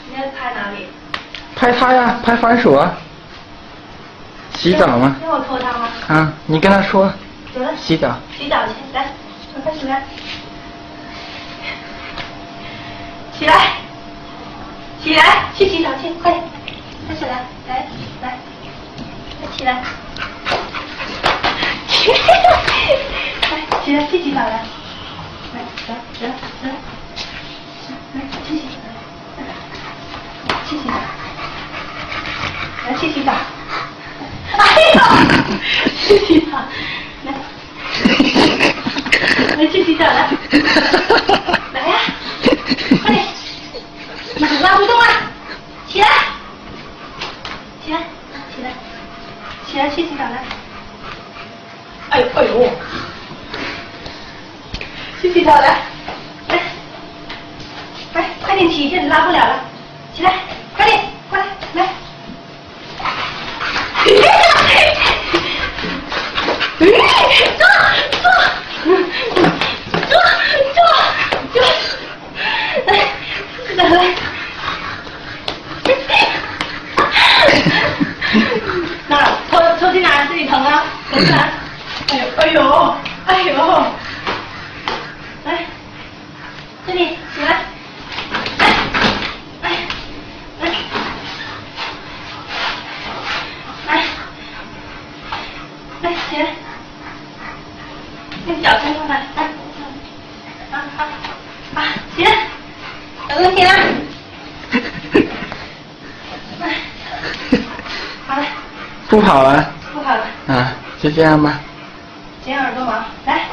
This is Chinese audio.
你要拍哪里？拍他呀，拍番薯啊。洗澡吗？让我拖他吗？啊，你跟他说。走了。洗澡。洗澡去，来，快起来。起来，起来，去洗澡去，快点，快起来，来，来，起来。来，起来，去洗澡来。来，来，去洗澡。去洗澡。来，去洗澡。哎呦，去洗澡。来，来去洗澡来。来呀，快点，拉不动了，起来，起来，起来，起来去洗澡来。哎呦哎呦，去洗澡来，来，来，快点起，这拉不了了，起来，快点，过来，来。坐，来，哪抽筋哪？这里疼啊？疼哪？哎呦，来，这里起来，来，起来，用脚伸出来，来，起来，有问题了。好了。不跑了。不跑了。啊，就这样吧。剪耳朵毛，来。